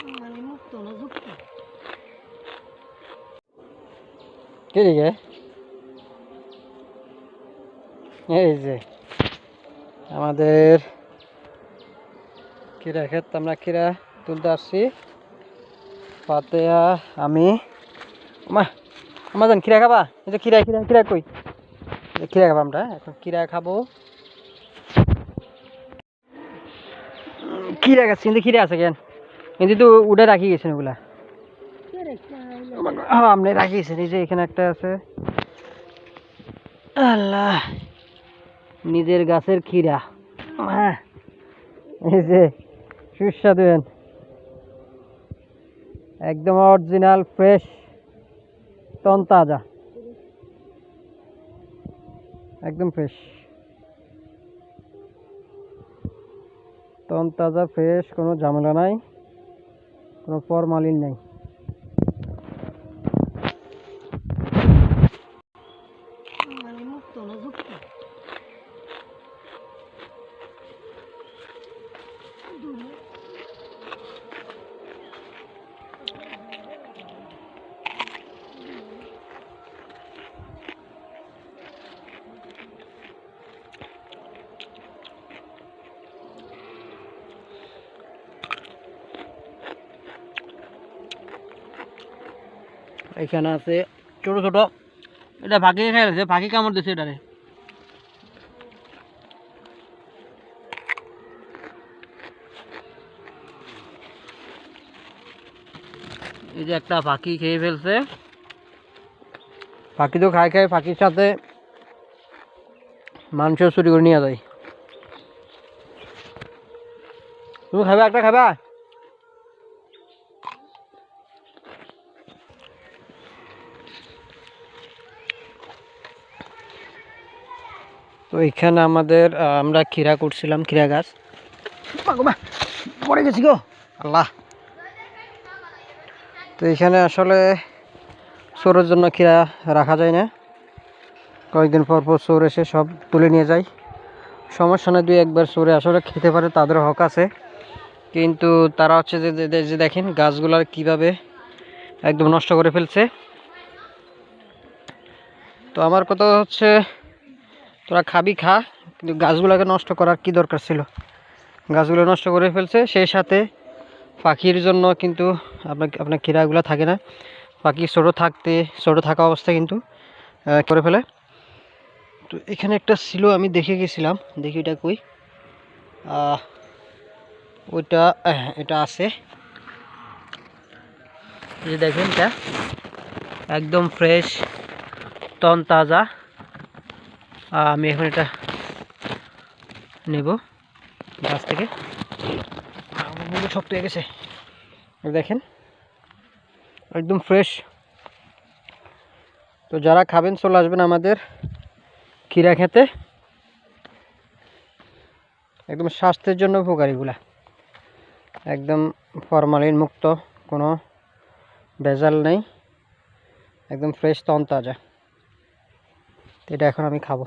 এই যে আমাদের খিরা ক্ষেত, আমরা খিরা তুলতে আসছি। পাতেয়া আমি আমাজন খিরা খাবা? এই যে খিরা খিরা খিরা কই, খিরা খাবো আমরা এখন, খিরা খাবো। খিরা গাছ কিন্তু খিরা আছে কেন, কিন্তু তো উঠে রাখি গেছেন ওগুলা। হ্যাঁ আপনি রাখি গেছেন, এই যে এখানে একটা আছে। আল্লাহ, নিজের গাছের খিরা, হ্যাঁ এই যে সুস্বাদু, একদম অরিজিনাল ফ্রেশ তরতাজা, একদম ফ্রেশ তরতাজা ফ্রেশ, কোনো ঝামেলা নাই, কোনো ফরমালিন নাই। এখানে আছে ছোট ছোট, এটা ফাঁকি খেয়ে গেছে, ফাঁকি কামড় দিচ্ছে এটারে। এই যে একটা পাখি খেয়ে ফেলছে, পাখি তো খায় খায়, পাখির সাথে মাংস চুরি করে নিয়ে যায়। তুমি খাবা? একটা খাবা? তো এখানে আমাদের আমরা খিরা করছিলাম, খিরা গাছ পড়ে গেছি গো আল্লাহ। তো এখানে আসলে চোরের জন্য খিরা রাখা যায় না, কয়েকদিন পর পর চোর এসে সব তুলে নিয়ে যায়। সমস্যা না, দুই একবার চোরে আসলে খেতে পারে, তাদের হক আছে। কিন্তু তারা হচ্ছে যে দেখেন গাছগুলার কিভাবে একদম নষ্ট করে ফেলছে। তো আমার কথা হচ্ছে, তোরা খাবি খা, কিন্তু গাছগুলোকে নষ্ট করার কি দরকার ছিল? গাছগুলো নষ্ট করে ফেলছে, সেই সাথে পাখির জন্য কিন্তু আপনার খিরাগুলো থাকে না, পাখি ছোটো থাকা অবস্থায় কিন্তু করে ফেলে। তো এখানে একটা ছিল, আমি দেখে গেছিলাম, দেখি এটা কই, ওইটা এটা আছে, এই যে দেখেন, এটা একদম ফ্রেশ তরতাজা। আমি এখন এটা নেব গাছ থেকে, শক্ত হয়ে গেছে, দেখেন একদম ফ্রেশ। তো যারা খাবেন চলে আসবেন আমাদের খিরা খেতে, একদম স্বাস্থ্যের জন্য উপকারীগুলা, একদম ফরমালিন মুক্ত, কোনো ভেজাল নেই, একদম ফ্রেশ তরতাজা। এটা এখন আমি খাবো।